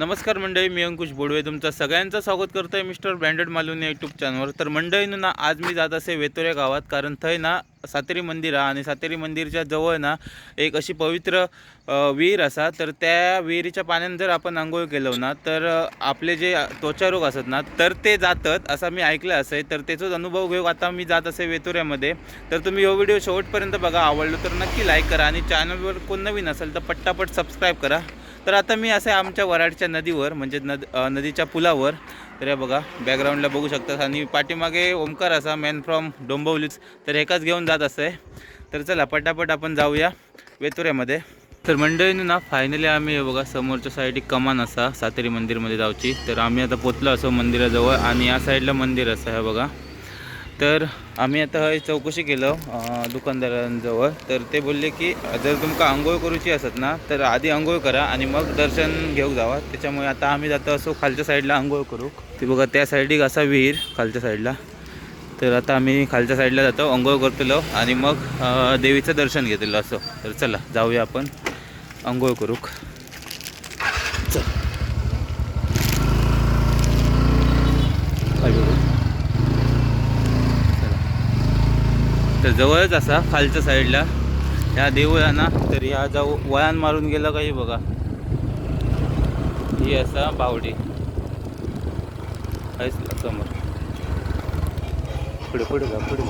नमस्कार मंडळी, मी अंकुश बोडवे तुमचं सगळ्यांचं स्वागत करतो आहे मिस्टर ब्रँडेड मालवणी यूट्यूब चॅनलवर। तर मंडळीनं ना आज मी जात असे वेतोरे गावात, कारण थंय ना सातेरी मंदिर आहे आणि सातेरी मंदिरच्या जवळ ना एक अशी पवित्र विहीर असा। तर त्या विहिरीच्या पाण्याने जर आपण आंघोळ केलो ना तर आपले जे त्वचारोग असतात ना तर ते जातात असं मी ऐकलं असे। तर त्याचाच अनुभव घेऊ आता मी जात असे वेतोऱ्यामध्ये। तर तुम्ही हा व्हिडिओ शेवटपर्यंत बघा, आवडलं तर नक्की लाईक करा आणि चॅनलवर कोण नवीन असेल तर पट्टापट सबस्क्राईब करा। तर आता मी असे आमच्या वराडच्या नदीवर म्हणजे नदीच्या पुलावर, तर हे बघा बॅकग्राऊंडला बघू शकता आणि पाठीमागे ओमकार असा मॅन फ्रॉम डोंबिवलीच, तर एकाच घेऊन जात असं। तर चला पटापट आपण जाऊया वेतोऱ्यामध्ये। तर मंडळीनं ना फायनली आम्ही हे बघा समोरच्या साईड कमान असा सातेरी मंदिरमध्ये जाऊची। तर आम्ही आता पोचलो असो मंदिराजवळ आणि या साईडला मंदिर असं आहे बघा। तर आम्ही आता चौकशी केलं दुकानदारांजवळ, तर ते बोलले की जर तुमका आंघोळ करूची असत ना तर आधी आंघोळ करा आणि मग दर्शन घेऊ जावा। त्याच्यामुळे आता आम्ही जातो असो खालच्या साईडला आंघोळ करू। ते बघा त्या साईडला असा विहीर खालच्या साईडला। तर आता आम्ही खालच्या साईडला जातो, आंघोळ करतलो आणि मग देवीचं दर्शन घेतलं असं। तर चला जाऊया आपण आंघोळ करू। तर जवळच असा खालच्या साईडला ह्या देऊळ आहे ना, तर ह्या जाऊ वळण मारून गेलं काही बघा, ही असा बावडी आहेच समोर। पुढे पुढे जा पुढे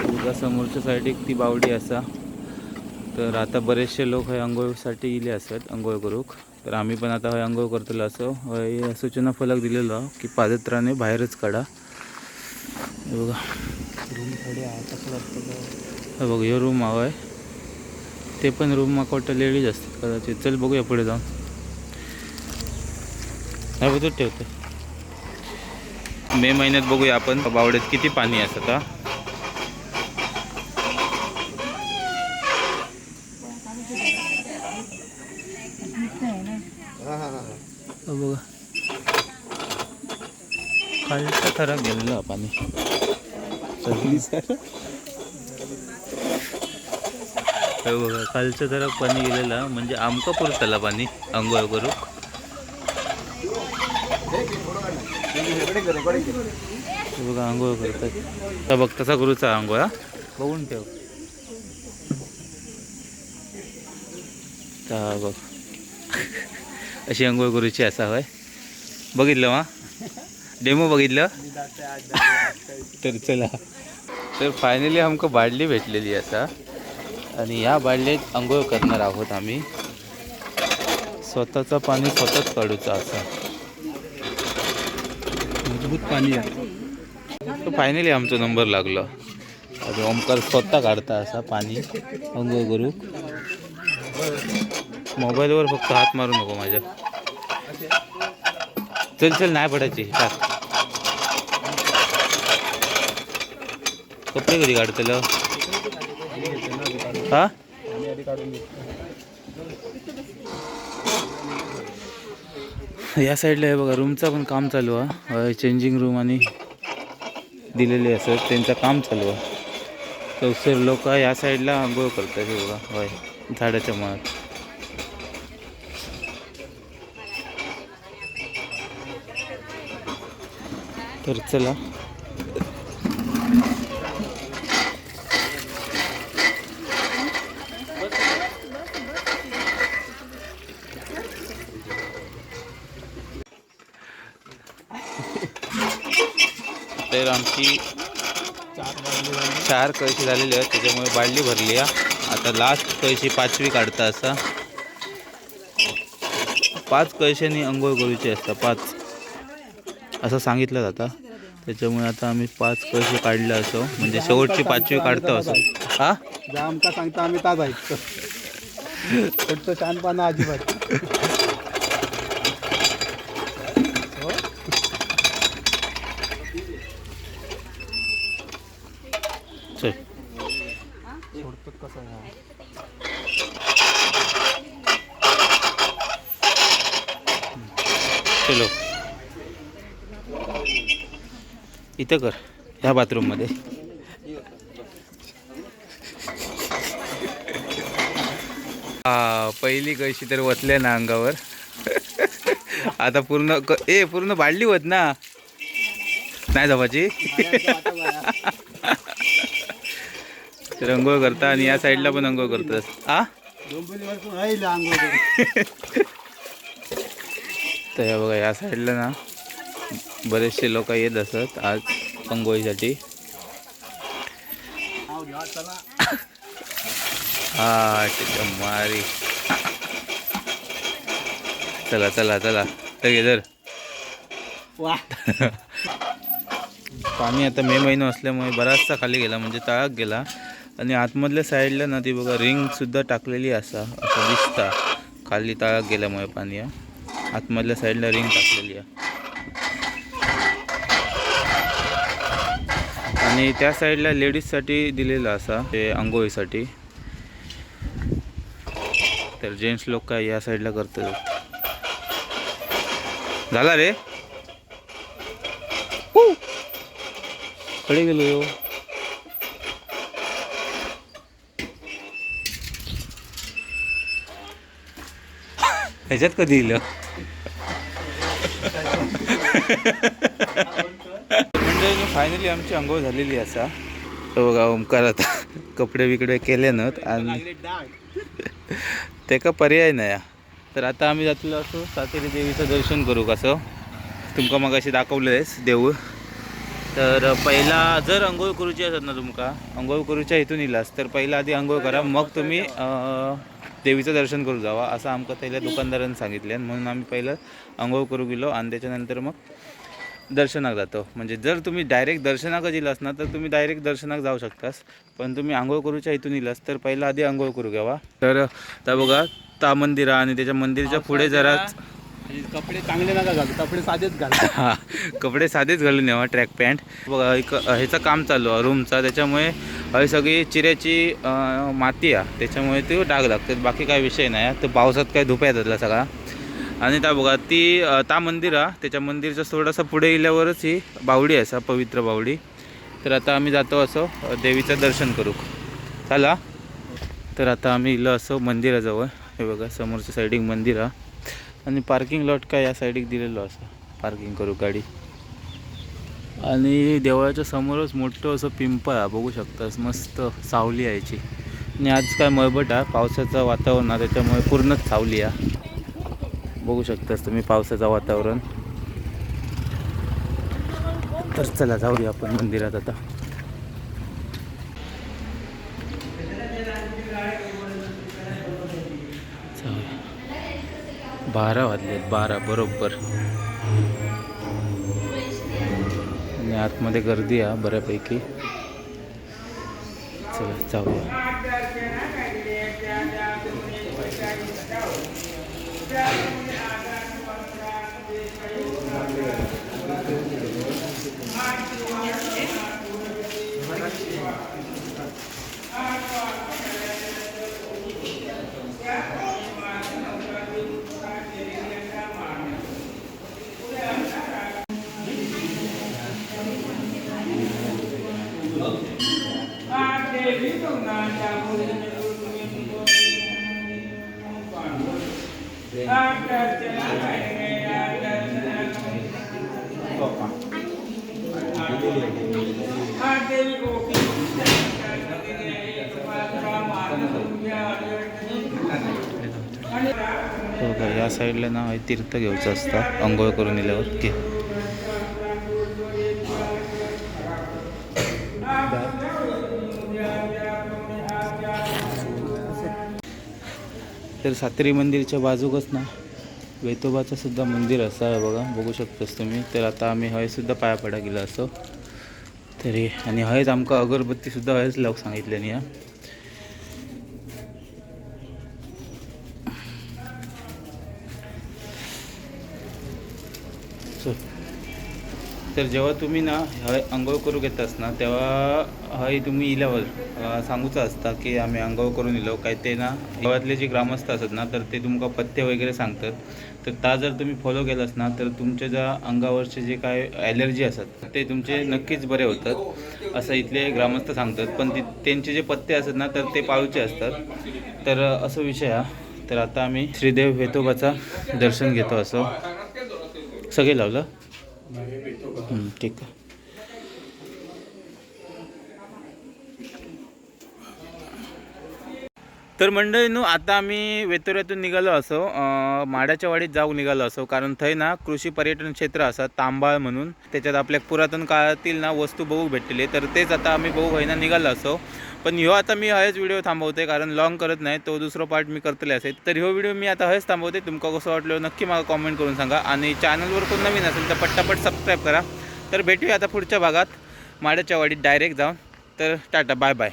बघा समोरच्या साईड एक ती बावडी असा। तर आता बरेचसे लोक हे आंघोळीसाठी इले असतात आंघोळ करूक। तर आम्ही पण आता हे आंघोळ करतलो असो। हे सूचना फलक दिलेलो की पादत्राणे बाहेरच काढा। हे बघा हे बघा हे रूम हवा आहे, ते पण रूम मागवटा लेडीज असतात कदाचित। चल बघूया पुढे जाऊन, हे बघतो ठेवते। मे महिन्यात बघूया आपण बावड्यात किती पाणी असतं का। बघा खालचा खरा गेलेला पाणी बघा खालचं जरा पाणी गेलेला, म्हणजे आमका पुरतला पाणी आंघोळ करू। बघा आंघोळ करतात बघ, तसा करूचा आंघोळ बघून ठेव। बघ अशी आंघोळ करूची असा होय, बघितलं वा डेमो बघितलं। तर चला, तर फायनली आमका बादली भेटलेली असा आणि या बादलीत आंघोळ करणार आहोत आम्ही। स्वतःचं पाणी स्वतःच काढूचं असा मजबूत पाणी आहे। तर फायनली आमचा नंबर लागला आणि ओमकार स्वतः काढता असा पाणी आंघोळ करू। मोबाईलवर फक्त हात मारू नको माझ्या। चल चल नाही पडायची टाक। कपडे कधी काढतलं हा। या साईडला आहे बघा रूमचा पण काम चालू आहे, चेंजिंग रूम आणि दिलेले असत त्यांचं काम चालू आहे। तर लोक या साईडला आंघोळ करतात हे बघा, होय झाडाच्या मुळात। तर चला तर आमची 4 कळशी झालेली आहेत, त्याच्यामुळे बादली भरली आहे। आता लास्ट कळशी 5वी काढता असा। 5 कळशांनी आंघोळ करूची असता, 5 असं सांगितलं जातं। त्याच्यामुळे आता आम्ही 5 कळशी काढल्या असो, म्हणजे शेवटची 5वी काढतो असो। हा आमका सांगता आम्ही ताज ऐकतो, फक्त शानपणा अजिबात। चलो इथं कर ह्या बाथरूममध्ये। हा पहिली कशी तर वतल्या ना अंगावर. आता पूर्ण पूर्ण बाडली होत ना नाही जपाची. तर अंघोळ करता आणि या साईडला पण अंघोळ करतात. हा तर हे बघा या साईडला ना बरेचसे लोक येत असत आज अंघोळीसाठी. हा मारी चला चला चला तर पाणी आता मे महिना असल्यामुळे बराचसा खाली गेला म्हणजे तळाक गेला. आणि आतमधल्या साईडला ना ती बघा रिंग सुद्धा टाकलेली असं दिसता खाली तळाक गेल्यामुळे पाणी आतमधल्या साईडला रिंग टाकलेली आहे. आणि त्या साईडला लेडीजसाठी दिलेलं असा ते आंघोळीसाठी. तर जेंट्स लोक काय या साईडला करतात. झाला रे कडे गेलो. ह्याच्यात कधी येईल म्हणजे फायनली आमची अंघोळ झालेली असा. तो बघा ओमकार आता कपडे बिकडे केले नाहीत आणि ते का पर्याय नाही. तर आता आम्ही जातलो असो सातेरी देवीचं दर्शन करू. कसं तुमका मग अशी दाखवलेस देऊळ. तर पहिला जर अंघोळ करूची असत ना तुमका अंघोळ करूच्या इथून इलास तर पहिला आधी अंघोळ करा मग तुम्ही देवीचं दर्शन करू जावा असं आमका पहिल्या दुकानदारांनी सांगितले. म्हणून आम्ही पहिलं अंघोळ करू गेलो आणि त्याच्यानंतर मग दर्शनाक जातो. म्हणजे जर तुम्ही डायरेक्ट दर्शनाक गेलास ना तर तुम्ही डायरेक्ट दर्शनाक जाऊ शकतास. पण तुम्ही आंघोळ करूच्या इथून इलास तर पहिला आधी आंघोळ करू घ्यावा. तर त्या बघा ता मंदिर आणि त्याच्या मंदिरच्या पुढे जराच कपडे चांगले नका घालू कपडे साधेच घाल. हा कपडे साधेच घालून यावा. ट्रॅक पॅन्ट बघा एक ह्याचं काम चालू आहे रूमचा त्याच्यामुळे हवी सगळी चिऱ्याची माती आहे त्याच्यामुळे ते डाग लागतात. बाकी काय विषय नाही. तर पावसात काय धुपा येतात सगळा. आणि त्या बघा ती ता मंदिर आहे त्याच्या मंदिरच्या थोडासा पुढे गेल्यावरच ही बावडी आहे पवित्र बावडी. तर आता आम्ही जातो असं देवीचं दर्शन करू. चला तर आता आम्ही इलं असं मंदिराजवळ. हे बघा समोरच्या साईडिंग मंदिर आहे आणि पार्किंग लॉट काय या साईडिक दिलेलं असं पार्किंग करू गाडी. आणि देवळाच्या समोरच मोठं असं पिंपळ आहे बघू शकतास. मस्त सावली यायची आणि आज काय मळबट आहे पावसाचं वातावरण आहे त्याच्यामुळे पूर्णच सावली आहे. बघू शकतास तुम्ही पावसाचं वातावरण. तर चला जाऊया आपण मंदिरात आता. जाऊया 12 वाजलेत 12 बरोबर. आणि आतमध्ये गर्दी आहे बऱ्यापैकी. चला जाऊया. या साईडला ना तीर्थ घ्यायचं असतं अंघोळ करून दिल्यावर की. तर सातेरी मंदिरच्या बाजूकच ना वेतोबाचं सुद्धा मंदिर असं आहे बघा बघू शकतोस तुम्ही. तर आता आम्ही हय सुद्धा पाया पडा गेला असं तरी. आणि हयच आमका अगरबत्ती सुद्धा हयच लोक सांगितल्यानी या. तर जेव्हा तुम्ही ना हय अंघोळ करू घेतास ना तेव्हा हय तुम्ही इल्यावर सांगूचं असता की आम्ही अंघोळ करून इलो काय. ते ना गावातले जे ग्रामस्थ असतात ना तर ते तुमका पथ्य वगैरे सांगतात. तर त्या जर तुम्ही फॉलो केलास ना तर तुमच्या ज्या अंगावरचे जे काय ॲलर्जी असतात ते तुमचे नक्कीच बरे होतात असं इथले ग्रामस्थ सांगतात. पण त्यांचे जे पथ्य असतात ना तर ते पाळूचे असतात. तर असं विषय हा. तर आता आम्ही श्रीदेव वेतोबाचा दर्शन घेतो असो. सगळे लावलं ठीक आहे. तर मंडळींनो आता आम्ही वेतोऱ्यातून निघालो असो माडाच्या वाडीत जाऊ निघालो असो, कारण थंय ना कृषी पर्यटन क्षेत्र असं तांबाळ म्हणून, त्याच्यात आपल्या पुरातन काळातील ना वस्तू बघू भेटलेली. तर तेच आता आम्ही बघू होईना निघालो असो. पण ह्यो आता मी हयच व्हिडिओ थांबवते, कारण लॉंग करत नाही, तो दुसरा पार्ट मी करतले असेल. तर ह्यो व्हिडिओ मी आता हयच थांबवते. तुमका कसं वाटलं नक्की मला कॉमेंट करून सांगा, आणि चॅनलवर कोण नवीन असेल तर पट्टापट सबस्क्राईब करा. तर भेटूया आता पुढच्या भागात माडाच्या वाडीत डायरेक्ट जाऊन. तर टाटा बाय बाय.